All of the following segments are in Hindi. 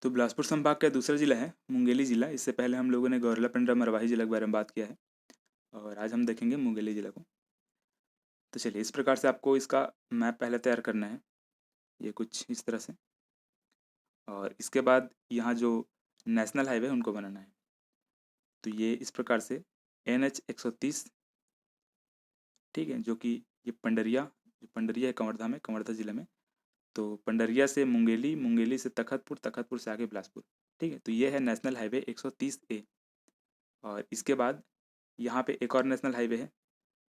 तो बिलासपुर संभाग का दूसरा जिला है मुंगेली जिला। इससे पहले हम लोगों ने गौरला पेंड्रा मरवाही जिला के बारे में बात किया है और आज हम देखेंगे मुंगेली जिला को। तो चलिए, इस प्रकार से आपको इसका मैप पहले तैयार करना है, ये कुछ इस तरह से। और इसके बाद यहाँ जो नेशनल हाईवे उनको बनाना है। तो ये इस प्रकार से NH 130, ठीक है, जो कि ये पंडरिया है कवर्धा में, कवर्धा जिले में। तो पंडरिया से मुंगेली, मुंगेली से तखतपुर, तखतपुर से आगे बिलासपुर, ठीक है। तो ये है नेशनल हाईवे 130A। और इसके बाद यहाँ पे एक और नेशनल हाईवे है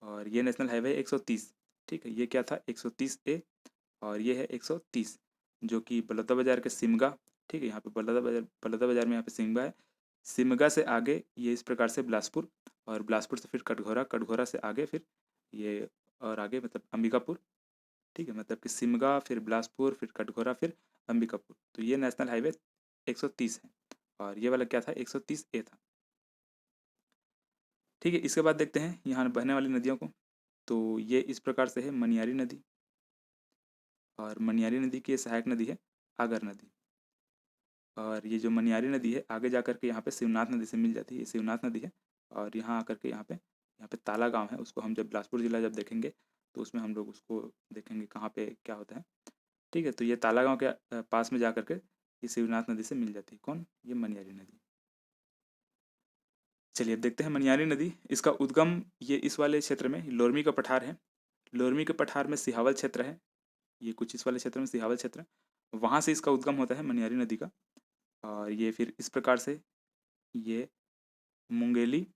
और ये नेशनल हाईवे 130, ठीक है। ये क्या था, 130A, और ये है 130 जो कि बलौदा बाजार के सिमगा, ठीक है। यहाँ पे बलौदा बाजार में यहाँ पे सिमगा है। सिमगा से आगे ये इस प्रकार से बिलासपुर, और बिलासपुर से फिर कटघोरा, कटघोरा से आगे फिर ये और आगे मतलब अंबिकापुर, ठीक है। मतलब कि सिमगा, फिर बिलासपुर, फिर कटघोरा, फिर अंबिकापुर। तो ये नेशनल हाईवे 130 है और ये वाला क्या था, 130A था, ठीक है। इसके बाद देखते हैं यहाँ बहने वाली नदियों को। तो ये इस प्रकार से है मनियारी नदी, और मनियारी नदी की सहायक नदी है आगर नदी। और ये जो मनियारी नदी है आगे जा करके यहाँ पे शिवनाथ नदी से मिल जाती है, ये शिवनाथ नदी है। और यहाँ आकर के यहाँ पे ताला गांव है, उसको हम जब बिलासपुर जिला जब देखेंगे तो उसमें हम लोग उसको देखेंगे कहाँ पे क्या होता है, ठीक है। तो ये ताला गांव के पास में जा करके ये शिवनाथ नदी से मिल जाती है। कौन, ये मनियारी नदी। चलिए अब देखते हैं मनियारी नदी। इसका उद्गम ये इस वाले क्षेत्र में लोरमी का पठार है। लोरमी के पठार में सिहावल क्षेत्र है, ये कुछ इस वाले क्षेत्र में सिहावल क्षेत्र, वहाँ से इसका उद्गम होता है मनियारी नदी का। और ये फिर इस प्रकार से ये मुंगेली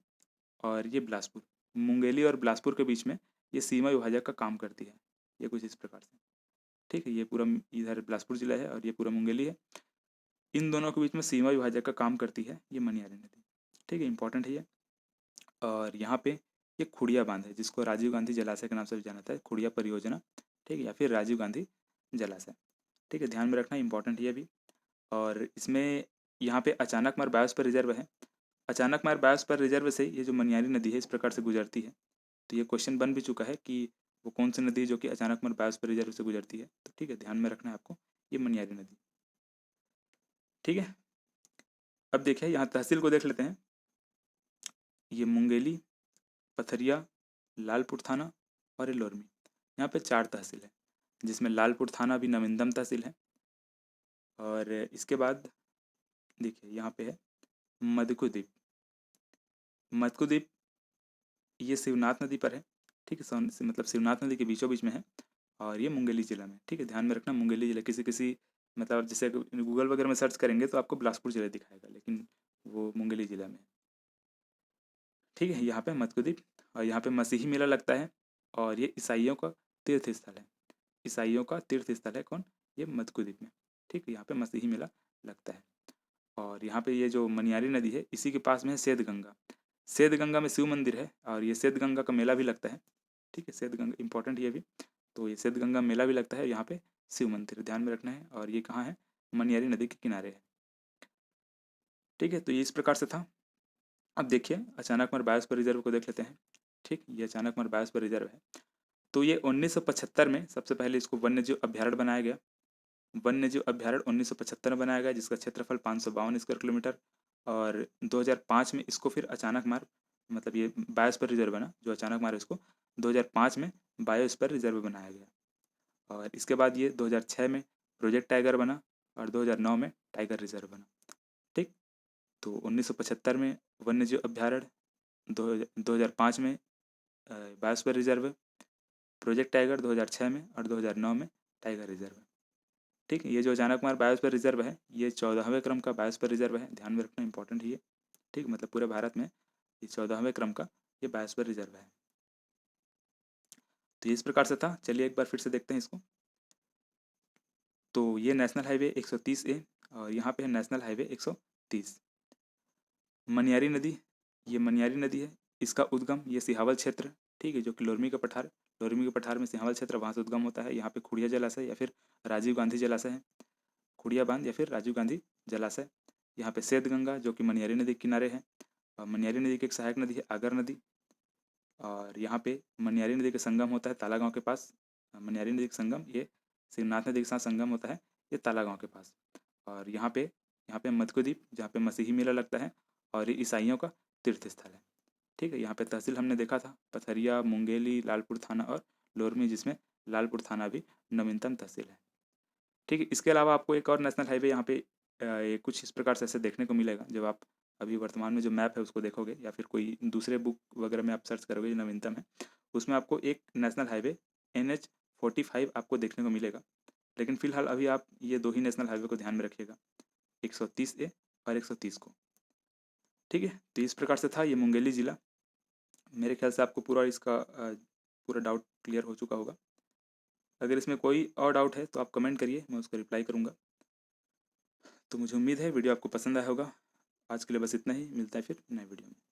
और ये बिलासपुर, मुंगेली और बिलासपुर के बीच में ये सीमा विभाजक का काम करती है, ये कुछ इस प्रकार से, ठीक है। ये पूरा इधर बिलासपुर जिला है और ये पूरा मुंगेली है। इन दोनों के बीच में सीमा विभाजक का काम करती है ये मनियारी नदी, ठीक है। इंपॉर्टेंट है ये। और यहाँ पे ये खुड़िया बांध है, जिसको राजीव गांधी जलाशय के नाम से भी जाना जाता है, खुड़िया परियोजना, ठीक है, या फिर राजीव गांधी जलाशय, ठीक है। ध्यान में रखना, इंपॉर्टेंट है ये भी। और इसमें यहाँ पे अचानक मार बायोस्फीयर रिजर्व है। अचानक मार बायोस्फीयर रिजर्व से ये जो मनियारी नदी है इस प्रकार से गुजरती है। तो ये क्वेश्चन बन भी चुका है कि वो कौन सी नदी है जो कि अचानक मार बायोस्फीयर रिजर्व से गुजरती है। तो ठीक है, ध्यान में रखना है आपको, ये मनियारी नदी, ठीक है। अब देखिए यहाँ तहसील को देख लेते हैं। ये मुंगेली, पथरिया, लालपुर थाना और ये लोरमी, यहाँ पे 4 तहसील है, जिसमें लालपुर थाना भी नविंदम तहसील है। और इसके बाद देखिए यहाँ पे है मदकुद्वीप। मदकुद्वीप ये शिवनाथ नदी पर है, ठीक है। मतलब शिवनाथ नदी के बीचों बीच में है और ये मुंगेली जिला में, ठीक है। ध्यान में रखना, मुंगेली जिला किसी किसी मतलब जैसे गूगल वगैरह में सर्च करेंगे तो आपको बिलासपुर जिला दिखाएगा, लेकिन वो मुंगेली जिला में है, ठीक है। यहाँ पे मदकुद्वीप, और यहाँ पे मसीही मेला लगता है और ये ईसाइयों का तीर्थ स्थल है। ईसाइयों का तीर्थ स्थल है कौन, ये मदकुद्वीप में, ठीक है। यहाँ पे मसीही मेला लगता है। और यहाँ पे ये जो मनियारी नदी है इसी के पास में है सेध गंगा। सेध गंगा में शिव मंदिर है और ये सेध गंगा का मेला भी लगता है, ठीक है। सेध गंगा इंपॉर्टेंट ये भी। तो ये सेध गंगा मेला भी लगता है, यहाँ पे शिव मंदिर, ध्यान में रखना है। और ये कहाँ है, मनियारी नदी के किनारे है, ठीक है। तो ये इस प्रकार से था। अब देखिए अचानकमर बायोस्फीयर रिजर्व को देख लेते हैं, ठीक। ये अचानकमर बायोस्फीयर रिजर्व है। तो ये 1975 में सबसे पहले इसको वन्य जीव अभ्यारण्य बनाया गया। वन्य जीव अभ्यारण्य 1975 में बनाया गया, जिसका क्षेत्रफल 552 स्क्वायर किलोमीटर। और 2005 में इसको फिर अचानक मार, मतलब ये बायोस्फीयर रिजर्व बना, जो अचानक मार इसको 2005 में बायोस्फीयर रिजर्व बनाया गया। और इसके बाद ये 2006 में प्रोजेक्ट टाइगर बना और 2009 में टाइगर रिजर्व बना, ठीक। तो 1975 में वन्य जीव अभ्यारण्य, 2005 में बायोस्फीयर रिजर्व, प्रोजेक्ट टाइगर 2006 में, और 2009 में टाइगर रिजर्व, ठीक है। ये जो अचानकमार बायोस्फीयर रिजर्व है ये 14वें क्रम का बायोस्फीयर रिजर्व है, ध्यान में रखना, इंपॉर्टेंट है ये, ठीक। मतलब पूरे भारत में ये 14वें क्रम का ये बायोस्फीयर रिजर्व है। तो ये इस प्रकार से था। चलिए एक बार फिर से देखते हैं इसको। तो ये नेशनल हाईवे 130A और यहाँ पे है नेशनल हाईवे 130। मनियारी नदी, ये मनियारी नदी है, इसका उद्गम ये सिहावल क्षेत्र, ठीक है, जो कि लोरमी का पठार, लोरमी के पठार में सिहावल क्षेत्र, वहाँ से उद्गम होता है। यहाँ पे खुड़िया जलाशय या फिर राजीव गांधी जलाशय है, खुड़िया बांध या फिर राजीव गांधी जलाशय। यहाँ पे सेध गंगा जो कि मनियारी नदी के किनारे है, और मनियारी नदी की एक सहायक नदी है आगर नदी। और यहाँ पे मनियारी नदी का संगम होता है ताला गांव के पास। मनियारी नदी का संगम ये शिवनाथ नदी के साथ संगम होता है ये ताला गांव के पास। और यहाँ पे यहाँ पे मध्यकुद्वीप जहाँ पे मसीही मेला लगता है और ये ईसाइयों का तीर्थ स्थल है। ठीक है, यहाँ पे तहसील हमने देखा था पथरिया, मुंगेली, लालपुर थाना और लोरमी, जिसमें लालपुर थाना भी नवीनतम तहसील है। ठीक है, इसके अलावा आपको एक और नेशनल हाईवे यहाँ पे ये कुछ इस प्रकार से ऐसे देखने को मिलेगा। जब आप अभी वर्तमान में जो मैप है उसको देखोगे या फिर कोई दूसरे बुक वगैरह में आप सर्च करोगे जो नवीनतम है, उसमें आपको एक नेशनल हाईवे NH 45 आपको देखने को मिलेगा। लेकिन फिलहाल अभी आप ये 2 ही नेशनल हाईवे को ध्यान में रखिएगा, 130A और 130 को। ठीक है, तो इस प्रकार से था ये मुंगेली ज़िला। मेरे ख्याल से आपको पूरा इसका पूरा डाउट क्लियर हो चुका होगा। अगर इसमें कोई और डाउट है तो आप कमेंट करिए, मैं उसको रिप्लाई करूँगा। तो मुझे उम्मीद है वीडियो आपको पसंद आया होगा। आज के लिए बस इतना ही, मिलता है फिर नए वीडियो में।